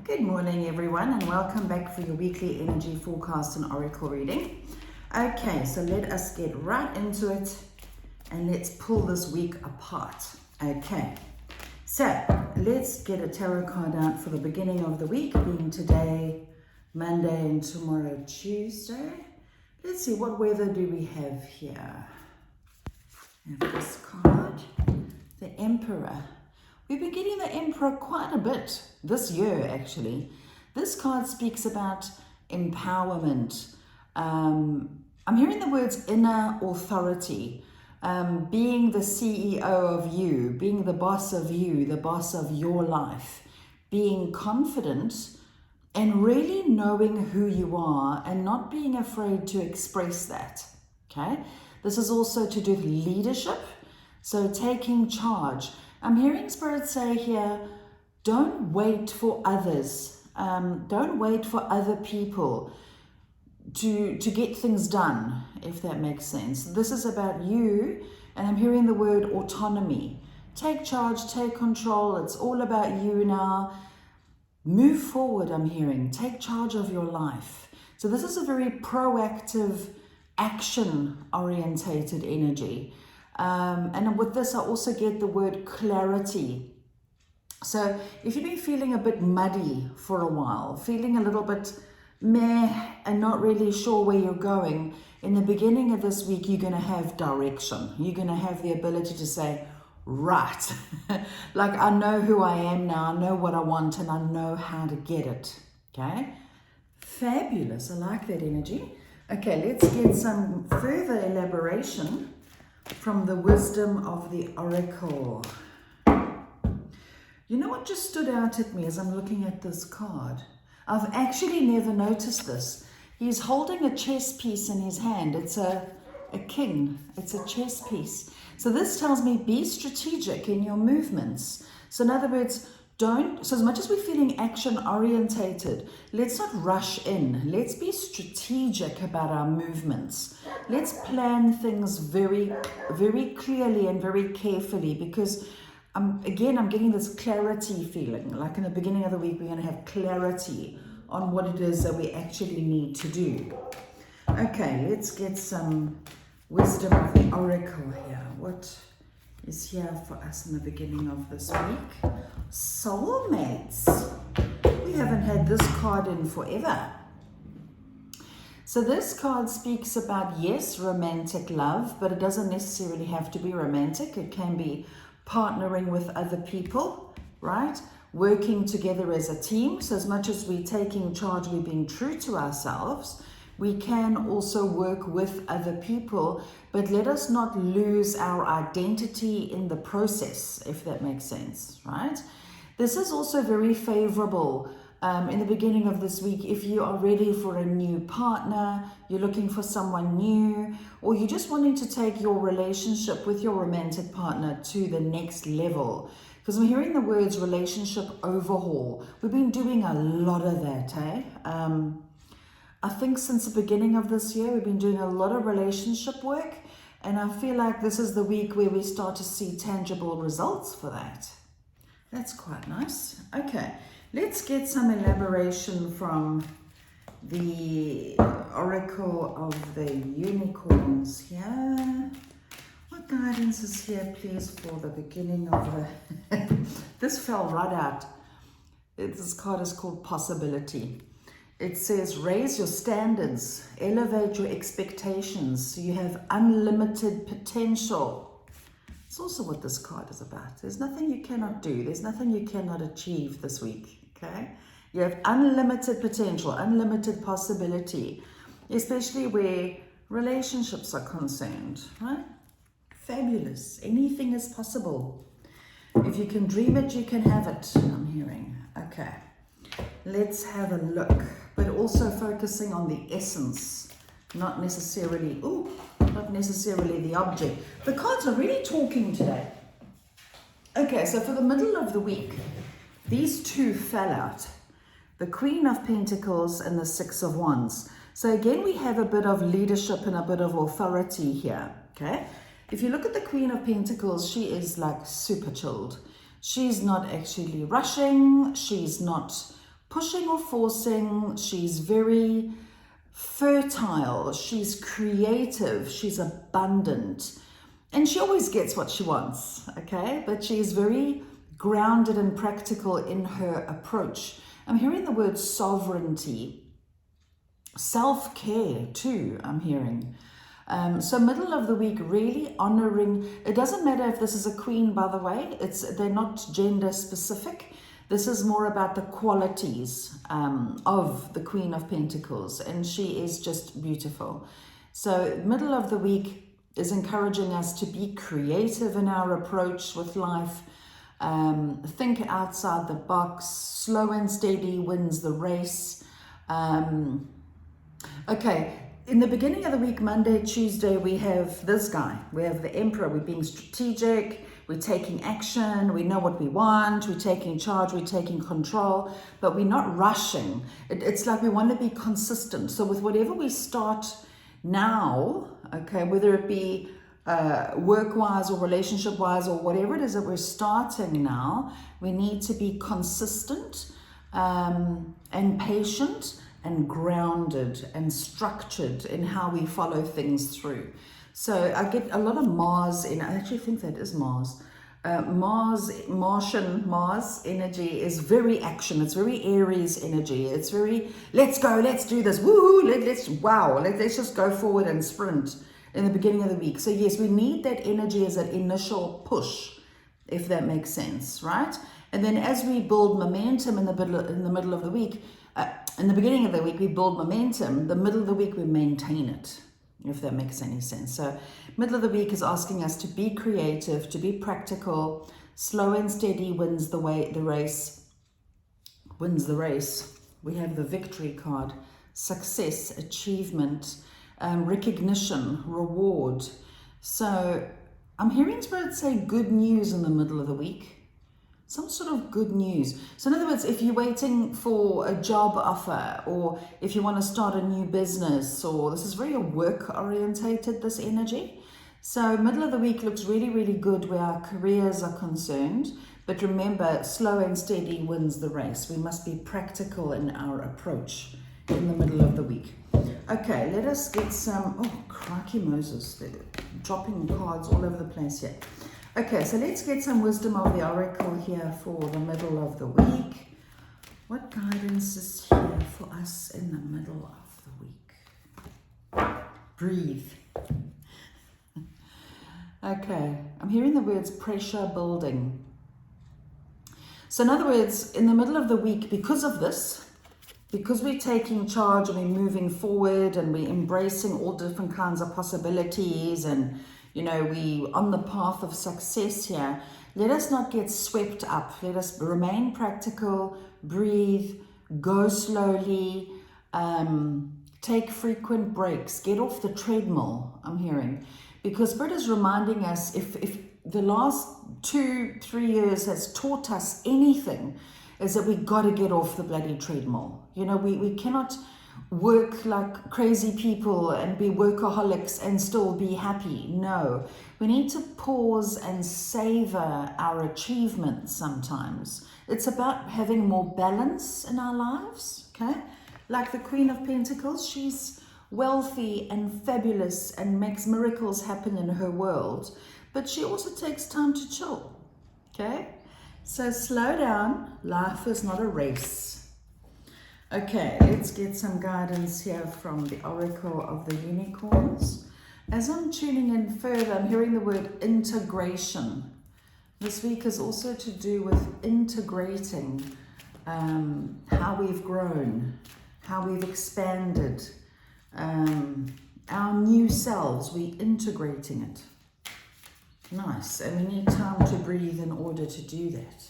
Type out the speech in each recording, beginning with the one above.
Good morning, everyone, and welcome back for your weekly energy forecast and oracle reading. Okay, so let us get right into it and let's pull this week apart. Okay, so let's get a tarot card out for the beginning of the week, being today, Monday, and tomorrow, Tuesday. Let's see, what weather do we have here? We have this card, the Emperor. We've been getting the Emperor quite a bit this year, actually. This card speaks about empowerment. I'm hearing the words inner authority, being the CEO of you, being the boss of you, the boss of your life, being confident and really knowing who you are and not being afraid to express that, okay? This is also to do with leadership, so taking charge. I'm hearing Spirit say here, don't wait for others. Don't wait for other people to get things done, if that makes sense. This is about you, and I'm hearing the word autonomy. Take charge, take control. It's all about you now. Move forward, I'm hearing. Take charge of your life. So this is a very proactive, action-orientated energy. And with this, I also get the word clarity. So if you've been feeling a bit muddy for a while, feeling a little bit meh and not really sure where you're going, in the beginning of this week, you're going to have direction. You're going to have the ability to say, right, like I know who I am now, I know what I want, and I know how to get it, okay? Fabulous, I like that energy. Okay, let's get some further elaboration from the wisdom of the oracle. You know what just stood out at me as I'm looking at this card? I've actually never noticed this. He's holding a chess piece in his hand. It's a king. It's a chess piece. So this tells me be strategic in your movements. So in other words, so as much as we're feeling action orientated, let's not rush in. Let's be strategic about our movements. Let's plan things very, very clearly and very carefully, because I'm getting this clarity feeling. Like in the beginning of the week, we're going to have clarity on what it is that we actually need to do. Okay, let's get some wisdom of the oracle here. What is here for us in the beginning of this week? Soulmates. We haven't had this card in forever. So this card speaks about, yes, romantic love, but it doesn't necessarily have to be romantic. It can be partnering with other people, right? Working together as a team. So as much as we're taking charge, we're being true to ourselves, we can also work with other people, but let us not lose our identity in the process, if that makes sense, right? This is also very favorable in the beginning of this week if you are ready for a new partner, you're looking for someone new, or you're just wanting to take your relationship with your romantic partner to the next level. Because I'm hearing the words relationship overhaul. We've been doing a lot of that, eh? I think since the beginning of this year, we've been doing a lot of relationship work, and I feel like this is the week where we start to see tangible results for that. That's quite nice. Okay, let's get some elaboration from the Oracle of the Unicorns here. What guidance is here, please, for the beginning of the... This fell right out. This card is called Possibility. It says, raise your standards, elevate your expectations, so you have unlimited potential. It's also what this card is about. There's nothing you cannot do. There's nothing you cannot achieve this week, okay? You have unlimited potential, unlimited possibility, especially where relationships are concerned, right? Fabulous. Anything is possible. If you can dream it, you can have it, I'm hearing. Okay. Let's have a look, but also focusing on the essence, not necessarily the object. The cards are really talking today. Okay, so for the middle of the week, these two fell out. The Queen of Pentacles and the Six of Wands. So again, we have a bit of leadership and a bit of authority here, okay? If you look at the Queen of Pentacles, she is like super chilled. She's not actually rushing. She's not pushing or forcing. She's very fertile. She's creative. She's abundant. And she always gets what she wants, okay? But she's very grounded and practical in her approach. I'm hearing the word sovereignty. Self-care too, I'm hearing. So middle of the week, really honoring. It doesn't matter if this is a queen, by the way. They're not gender specific. This is more about the qualities of the Queen of Pentacles, and she is just beautiful. So middle of the week is encouraging us to be creative in our approach with life. Think outside the box. Slow and steady wins the race. Okay, in the beginning of the week, Monday, Tuesday, we have this guy. We have the Emperor. We're being strategic. We're taking action. We know what we want. We're taking charge. We're taking control. But we're not rushing. It's like we want to be consistent. So with whatever we start now, okay, whether it be work-wise or relationship-wise or whatever it is that we're starting now, we need to be consistent and patient and grounded and structured in how we follow things through. So I get a lot of Mars in, I actually think that is Mars. Mars energy is very action. It's very Aries energy. It's very, let's go, let's do this. Woohoo, let's just go forward and sprint in the beginning of the week. So yes, we need that energy as an initial push, if that makes sense, right? And then as we build momentum in the middle of the week, in the beginning of the week, we build momentum. The middle of the week, we maintain it, if that makes any sense. So middle of the week is asking us to be creative, to be practical. Slow and steady wins the race. We have the victory card, success, achievement, recognition, reward. So I'm hearing Spirit say good news in the middle of the week. Some sort of good news. So in other words, if you're waiting for a job offer, or if you want to start a new business, or this is very work orientated, this energy. So middle of the week looks really, really good where our careers are concerned. But remember, slow and steady wins the race. We must be practical in our approach in the middle of the week. Okay, let us get some, oh, crikey Moses, they're dropping cards all over the place here. Okay, so let's get some wisdom of the oracle here for the middle of the week. What guidance is here for us in the middle of the week? Breathe. Okay, I'm hearing the words pressure building. So in other words, in the middle of the week, because of this, because we're taking charge and we're moving forward and we're embracing all different kinds of possibilities, and you know, we on the path of success here, let us not get swept up. Let us remain practical, breathe, go slowly, take frequent breaks, get off the treadmill, I'm hearing. Because Spirit is reminding us, if the last 2-3 years has taught us anything, is that we got to get off the bloody treadmill. You know, we cannot work like crazy people and be workaholics and still be happy. No, we need to pause and savor our achievements sometimes. It's about having more balance in our lives, okay? Like the Queen of Pentacles, she's wealthy and fabulous and makes miracles happen in her world, but she also takes time to chill, okay? So slow down, life is not a race. Okay, let's get some guidance here from the Oracle of the Unicorns. As I'm tuning in further, I'm hearing the word integration. This week is also to do with integrating how we've grown, how we've expanded, our new selves, we're integrating it. Nice, and we need time to breathe in order to do that.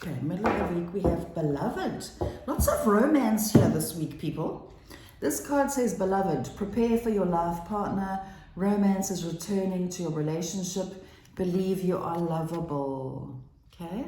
Okay, middle of the week we have beloved. Lots of romance here this week, people. This card says beloved, prepare for your life partner. Romance is returning to your relationship. Believe you are lovable. Okay?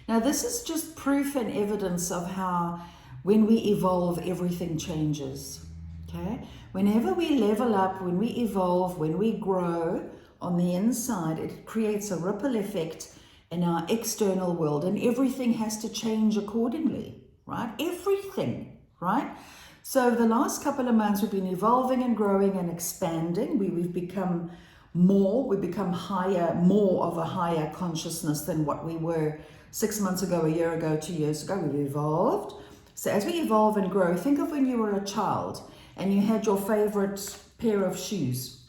Now this is just proof and evidence of how when we evolve, everything changes. Okay? Whenever we level up, when we evolve, when we grow on the inside, it creates a ripple effect in our external world, and everything has to change accordingly, right? Everything, right? So the last couple of months we've been evolving and growing and expanding. We've become more, we've become higher, more of a higher consciousness than what we were 6 months ago, a year ago, 2 years ago. We've evolved. So as we evolve and grow, think of when you were a child and you had your favorite pair of shoes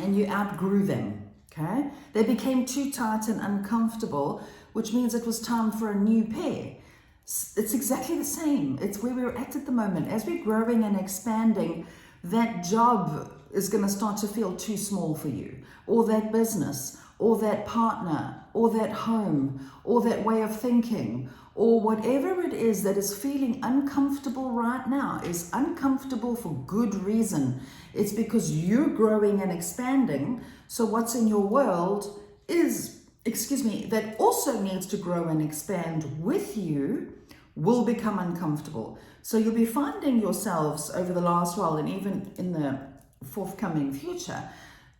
and you outgrew them, okay? They became too tight and uncomfortable, which means it was time for a new pair. It's exactly the same. It's where we're at the moment. As we're growing and expanding, that job is going to start to feel too small for you, or that business, or that partner, or that home, or that way of thinking, or whatever it is that is feeling uncomfortable right now is uncomfortable for good reason. It's because you're growing and expanding. So what's in your world is, that also needs to grow and expand with you will become uncomfortable. So you'll be finding yourselves over the last while and even in the forthcoming future,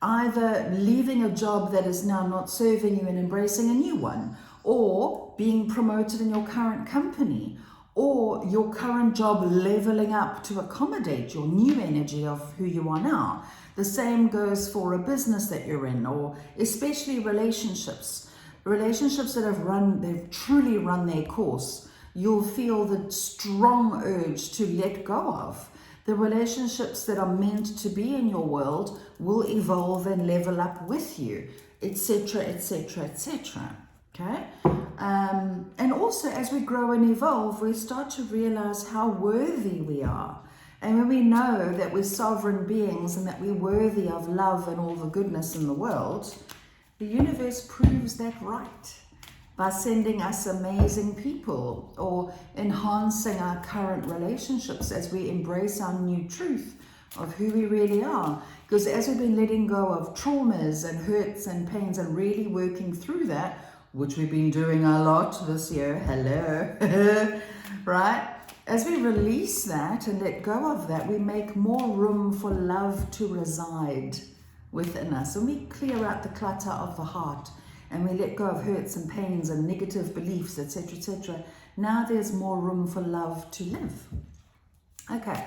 either leaving a job that is now not serving you and embracing a new one, or being promoted in your current company, or your current job leveling up to accommodate your new energy of who you are now. The same goes for a business that you're in, or especially relationships that they've truly run their course. You'll feel the strong urge to let go of. The relationships that are meant to be in your world will evolve and level up with you, etc., etc., etc. Okay? And also, as we grow and evolve, we start to realize how worthy we are. And when we know that we're sovereign beings and that we're worthy of love and all the goodness in the world, the universe proves that right by sending us amazing people or enhancing our current relationships as we embrace our new truth of who we really are. Because as we've been letting go of traumas and hurts and pains and really working through that, which we've been doing a lot this year, hello, right? As we release that and let go of that, we make more room for love to reside within us. When we clear out the clutter of the heart and we let go of hurts and pains and negative beliefs, etc., etc., now there's more room for love to live. Okay,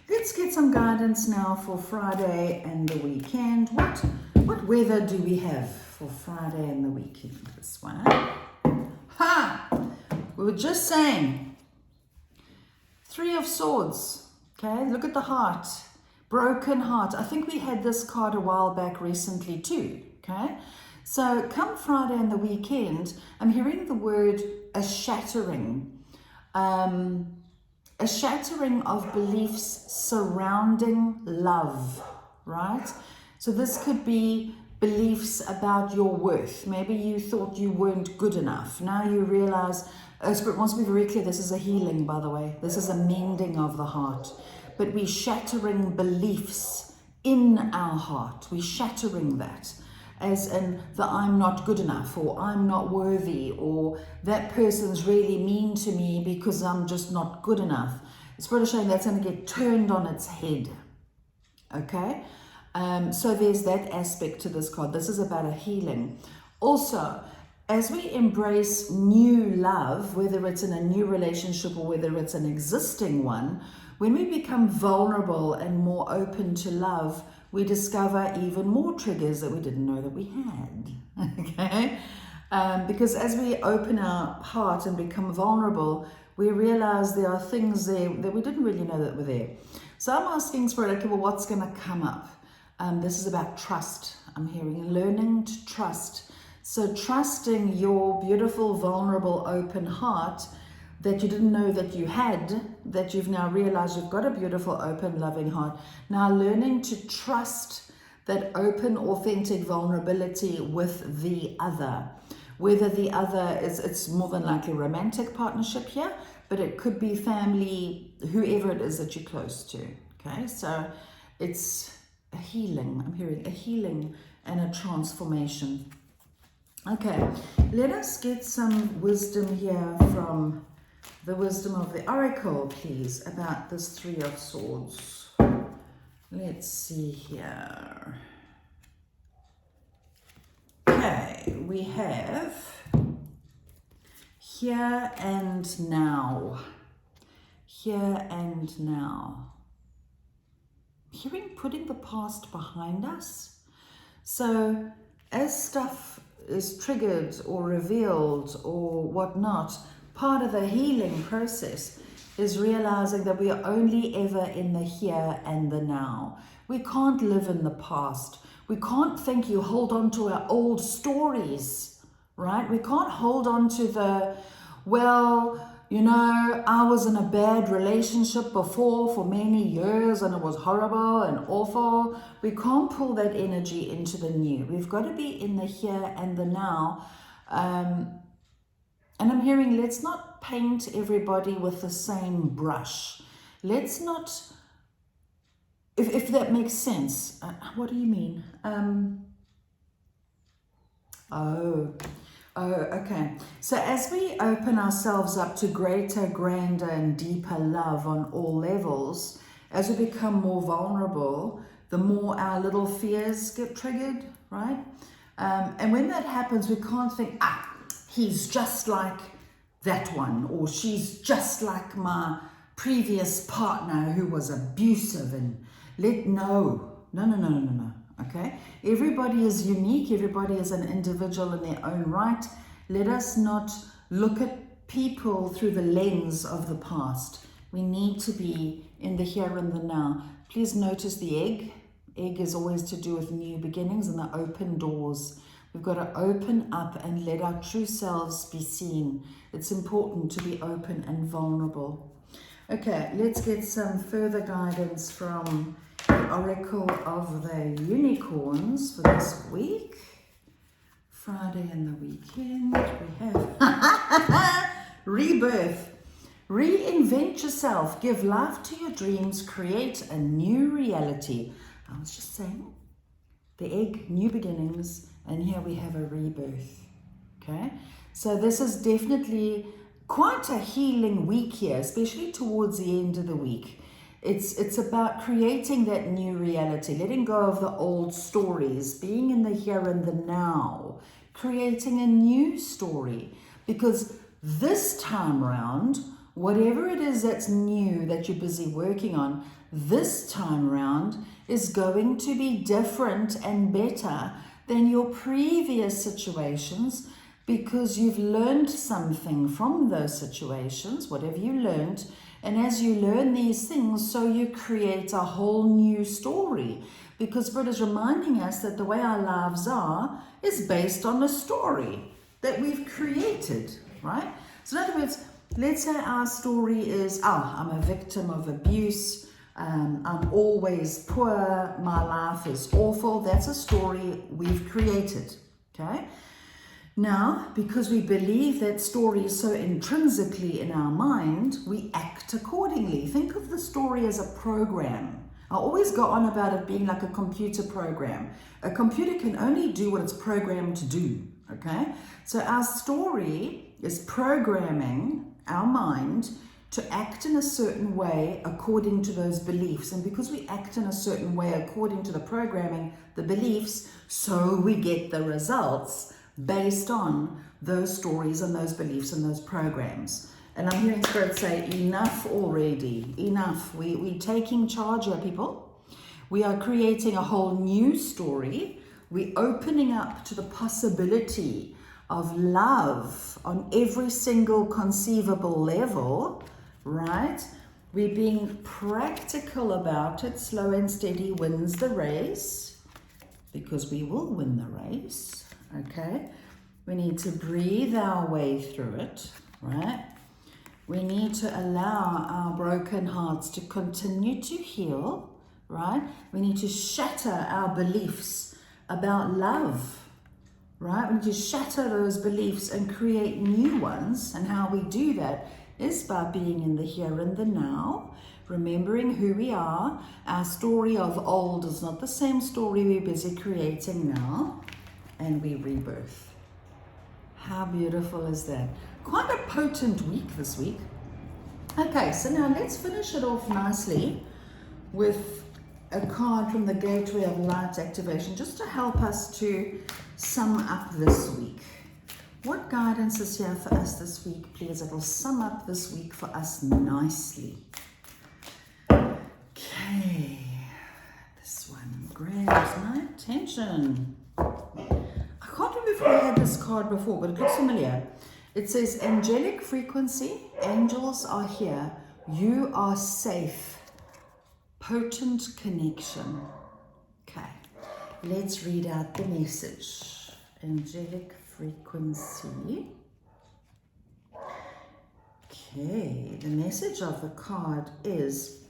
let's get some guidance now for Friday and the weekend. What weather do we have for Friday and the weekend? This one. Ha! We were just saying, 3 of Swords. Okay, look at the heart. Broken heart. I think we had this card a while back recently too. Okay, so come Friday and the weekend, I'm hearing the word a shattering. A shattering of beliefs surrounding love, right? So this could be beliefs about your worth. Maybe you thought you weren't good enough. Now you realize, Spirit wants to be very clear, this is a healing, by the way. This is a mending of the heart. But we're shattering beliefs in our heart. We're shattering that. As in the I'm not good enough, or I'm not worthy, or that person's really mean to me because I'm just not good enough. It's pretty shame that's going to get turned on its head. Okay? So there's that aspect to this card. This is about a healing. Also, as we embrace new love, whether it's in a new relationship or whether it's an existing one, when we become vulnerable and more open to love, we discover even more triggers that we didn't know that we had. Okay? Because as we open our heart and become vulnerable, we realize there are things there that we didn't really know that were there. So I'm asking Spirit, okay, well, what's going to come up? This is about trust. I'm hearing learning to trust. So trusting your beautiful, vulnerable, open heart that you didn't know that you had, that you've now realized you've got a beautiful, open, loving heart. Now learning to trust that open, authentic vulnerability with the other. Whether the other is, it's more than likely romantic partnership here, but it could be family, whoever it is that you're close to. Okay, so it's a healing. I'm hearing a healing and a transformation. Okay, let us get some wisdom here from the wisdom of the oracle, please, about this 3 of Swords. Let's see here. Okay, we have here and now. here and now. Hearing putting the past behind us. So as stuff is triggered or revealed or whatnot, part of the healing process is realizing that we are only ever in the here and the now. We can't live in the past. We can't think you hold on to our old stories, right? We can't hold on to the, well, you know, I was in a bad relationship before for many years and it was horrible and awful. We can't pull that energy into the new. We've got to be in the here and the now. And I'm hearing, let's not paint everybody with the same brush. Let's not, if that makes sense. What do you mean? Oh, okay. So as we open ourselves up to greater, grander, and deeper love on all levels, as we become more vulnerable, the more our little fears get triggered, right? And when that happens, we can't think, he's just like that one, or she's just like my previous partner who was abusive, and no. Okay, everybody is unique, everybody is an individual in their own right. Let us not look at people through the lens of the past. We need to be in the here and the now. Please notice the egg. Egg is always to do with new beginnings and the open doors. We've got to open up and let our true selves be seen. It's important to be open and vulnerable. Okay, let's get some further guidance from the Oracle of the Unicorns for this week. Friday and the weekend. We have rebirth. Reinvent yourself. Give life to your dreams. Create a new reality. I was just saying, the egg, new beginnings, and here we have a rebirth. Okay, so this is definitely quite a healing week here, especially towards the end of the week. It's about creating that new reality, letting go of the old stories, being in the here and the now, creating a new story. Because this time round, whatever it is that's new that you're busy working on, this time round is going to be different and better than your previous situations, because you've learned something from those situations, whatever you learned. And as you learn these things, so you create a whole new story. Because Britt is reminding us that the way our lives are is based on a story that we've created, right? So in other words, let's say our story is, I'm a victim of abuse, I'm always poor, my life is awful. That's a story we've created, okay? Now, because we believe that story is so intrinsically in our mind, we act accordingly. Think of the story as a program. I always go on about it being like a computer program. A computer can only do what it's programmed to do, okay? So our story is programming our mind to act in a certain way according to those beliefs. And because we act in a certain way according to the programming, the beliefs, so we get the results based on those stories and those beliefs and those programs. And I'm hearing Spirit say, enough already, enough. We're taking charge here, people. We are creating a whole new story. We're opening up to the possibility of love on every single conceivable level, right? We're being practical about it. Slow and steady wins the race, because we will win the race. Okay, we need to breathe our way through it, right? We need to allow our broken hearts to continue to heal, right? We need to shatter our beliefs about love, right? We need to shatter those beliefs and create new ones. And how we do that is by being in the here and the now, remembering who we are. Our story of old is not the same story we're busy creating now. And we rebirth. How beautiful is that? Quite a potent week this week. Okay, so now let's finish it off nicely with a card from the Gateway of Light activation, just to help us to sum up this week. What guidance is here for us this week, please? It will sum up this week for us nicely. Okay, this one grabs my attention. I can't remember if I had this card before, but it looks familiar. It says, angelic frequency, angels are here, you are safe, potent connection. Okay, let's read out the message. Angelic frequency. Okay, the message of the card is,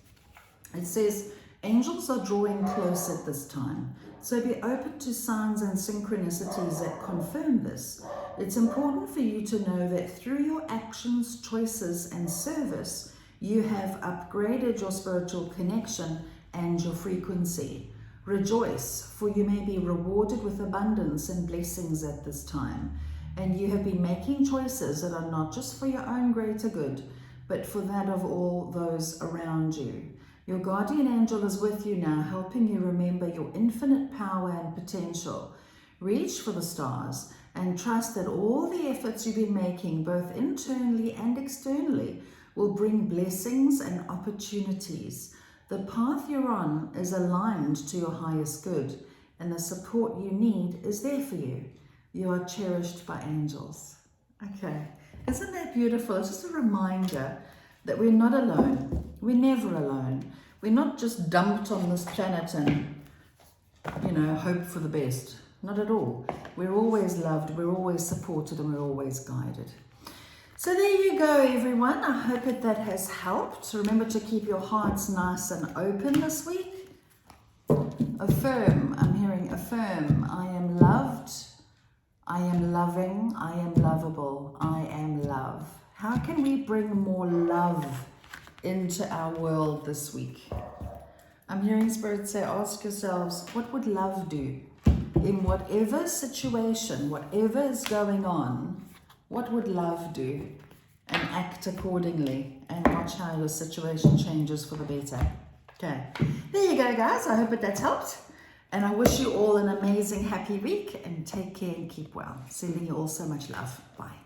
it says, angels are drawing close at this time, so be open to signs and synchronicities that confirm this. It's important for you to know that through your actions, choices, and service, you have upgraded your spiritual connection and your frequency. Rejoice, for you may be rewarded with abundance and blessings at this time. And you have been making choices that are not just for your own greater good, but for that of all those around you. Your guardian angel is with you now, helping you remember your infinite power and potential. Reach for the stars and trust that all the efforts you've been making, both internally and externally, will bring blessings and opportunities. The path you're on is aligned to your highest good, and the support you need is there for you. You are cherished by angels. Okay, isn't that beautiful? It's just a reminder that we're not alone. We're never alone. We're not just dumped on this planet and, hope for the best. Not at all. We're always loved, we're always supported, and we're always guided. So there you go, everyone. I hope that has helped. Remember to keep your hearts nice and open this week. Affirm. I'm hearing affirm. I am loved. I am loving. I am lovable. I am love. How can we bring more love into our world this week? I'm hearing Spirit say, ask yourselves, what would love do? In whatever situation, whatever is going on, what would love do? And act accordingly and watch how your situation changes for the better. Okay, there you go, guys. I hope that's helped. And I wish you all an amazing, happy week, and take care and keep well. Sending you all so much love. Bye.